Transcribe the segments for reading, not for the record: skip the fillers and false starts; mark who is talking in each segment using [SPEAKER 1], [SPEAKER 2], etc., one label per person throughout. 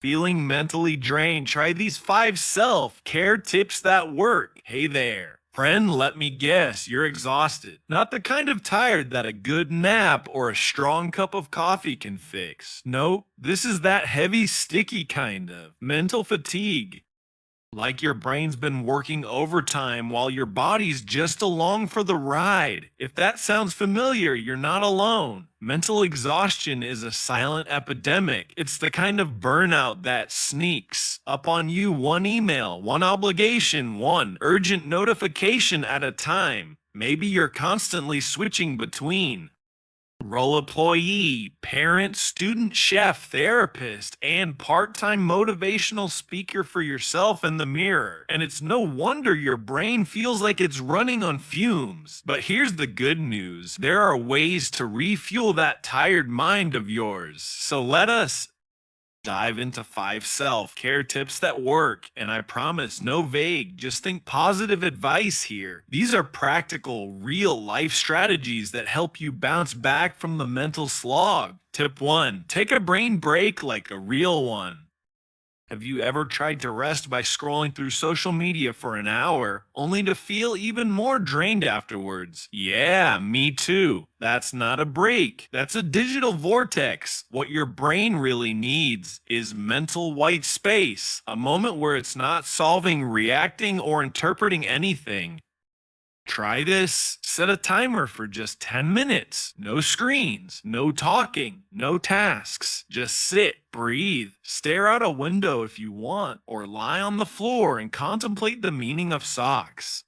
[SPEAKER 1] Feeling mentally drained? Try these 5 self-care tips that work. Hey there, friend, let me guess, you're exhausted. Not the kind of tired that a good nap or a strong cup of coffee can fix. No, this is that heavy, sticky kind of mental fatigue. Like your brain's been working overtime while your body's just along for the ride. If that sounds familiar, you're not alone. Mental exhaustion is a silent epidemic. It's the kind of burnout that sneaks up on you, one email, one obligation, one urgent notification at a time. Maybe you're constantly switching between role employee, parent, student, chef, therapist, and part-time motivational speaker for yourself in the mirror. And it's no wonder your brain feels like it's running on fumes. But here's the good news. There are ways to refuel that tired mind of yours. So let us dive into 5 self-care tips that work, and I promise no vague, just think positive advice here. These are practical, real life strategies that help you bounce back from the mental slog. Tip 1. Take a brain break like a real one. Have you ever tried to rest by scrolling through social media for an hour, only to feel even more drained afterwards? Yeah, me too. That's not a break. That's a digital vortex. What your brain really needs is mental white space, a moment where it's not solving, reacting, or interpreting anything. Try this. Set a timer for just 10 minutes. No screens, no talking, no tasks. Just sit, breathe, stare out a window if you want, or lie on the floor and contemplate the meaning of socks.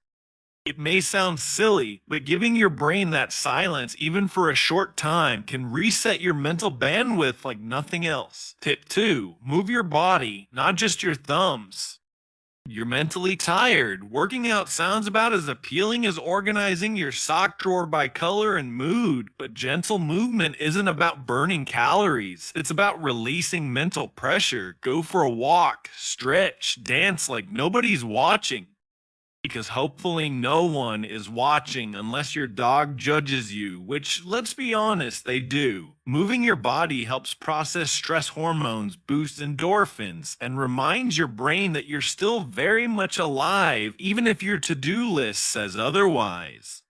[SPEAKER 1] It may sound silly, but giving your brain that silence, even for a short time, can reset your mental bandwidth like nothing else. Tip 2. Move your body, not just your thumbs. You're mentally tired. Working out sounds about as appealing as organizing your sock drawer by color and mood, but gentle movement isn't about burning calories. It's about releasing mental pressure. Go for a walk, stretch, dance like nobody's watching. Because hopefully no one is watching unless your dog judges you, which, let's be honest, they do. Moving your body helps process stress hormones, boosts endorphins, and reminds your brain that you're still very much alive, even if your to-do list says otherwise.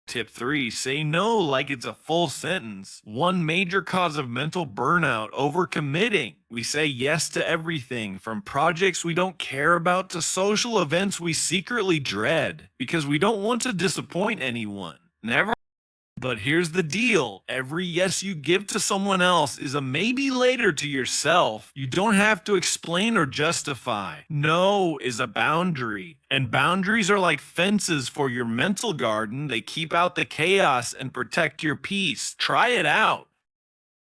[SPEAKER 1] Tip 3. Say no like it's a full sentence. One major cause of mental burnout: overcommitting. We say yes to everything, from projects we don't care about to social events we secretly dread, because we don't want to disappoint anyone. Never. But here's the deal. Every yes you give to someone else is a maybe later to yourself. You don't have to explain or justify. No is a boundary. And boundaries are like fences for your mental garden. They keep out the chaos and protect your peace. Try it out.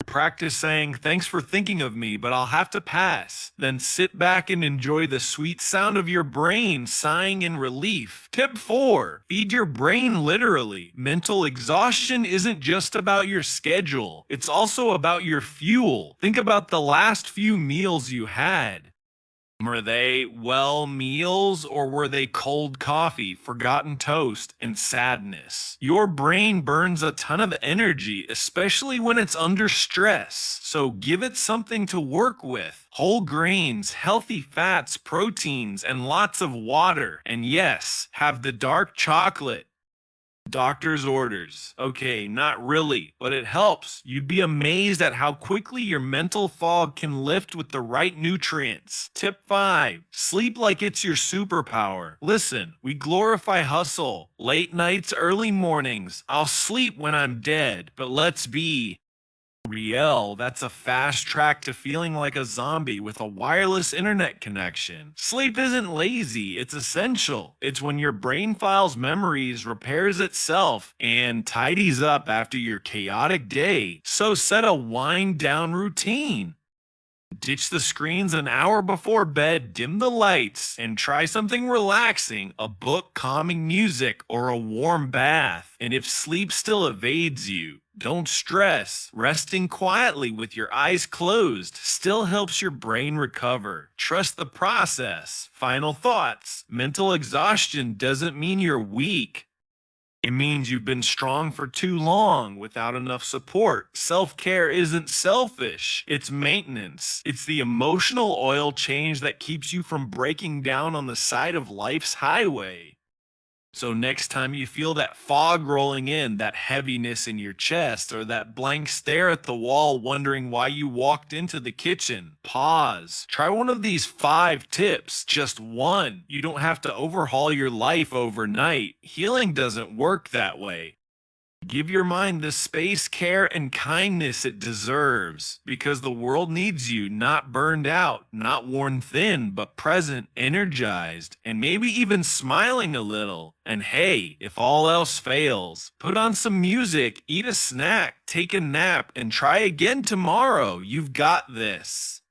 [SPEAKER 1] Practice saying, "Thanks for thinking of me, but I'll have to pass." Then sit back and enjoy the sweet sound of your brain sighing in relief. Tip 4. Feed your brain literally. Mental exhaustion isn't just about your schedule. It's also about your fuel. Think about the last few meals you had. Were they, well, meals, or were they cold coffee, forgotten toast, and sadness? Your brain burns a ton of energy, especially when it's under stress. So give it something to work with. Whole grains, healthy fats, proteins, and lots of water. And yes, have the dark chocolate. Doctor's orders. Okay, not really, but it helps. You'd be amazed at how quickly your mental fog can lift with the right nutrients. Tip 5. Sleep like it's your superpower. Listen, we glorify hustle. Late nights, early mornings. I'll sleep when I'm dead. But let's be real. That's a fast track to feeling like a zombie with a wireless internet connection. Sleep isn't lazy, it's essential. It's when your brain files memories, repairs itself, and tidies up after your chaotic day. So set a wind down routine. Ditch the screens an hour before bed, dim the lights, and try something relaxing: a book, calming music, or a warm bath. And if sleep still evades you, don't stress. Resting quietly with your eyes closed still helps your brain recover. Trust the process. Final thoughts. Mental exhaustion doesn't mean you're weak. It means you've been strong for too long without enough support. Self-care isn't selfish, it's maintenance. It's the emotional oil change that keeps you from breaking down on the side of life's highway. So next time you feel that fog rolling in, that heaviness in your chest, or that blank stare at the wall wondering why you walked into the kitchen, pause. Try one of these 5 tips, just one. You don't have to overhaul your life overnight. Healing doesn't work that way. Give your mind the space, care, and kindness it deserves, because the world needs you not burned out, not worn thin, but present, energized, and maybe even smiling a little. And hey, if all else fails, put on some music, eat a snack, take a nap, and try again tomorrow. You've got this.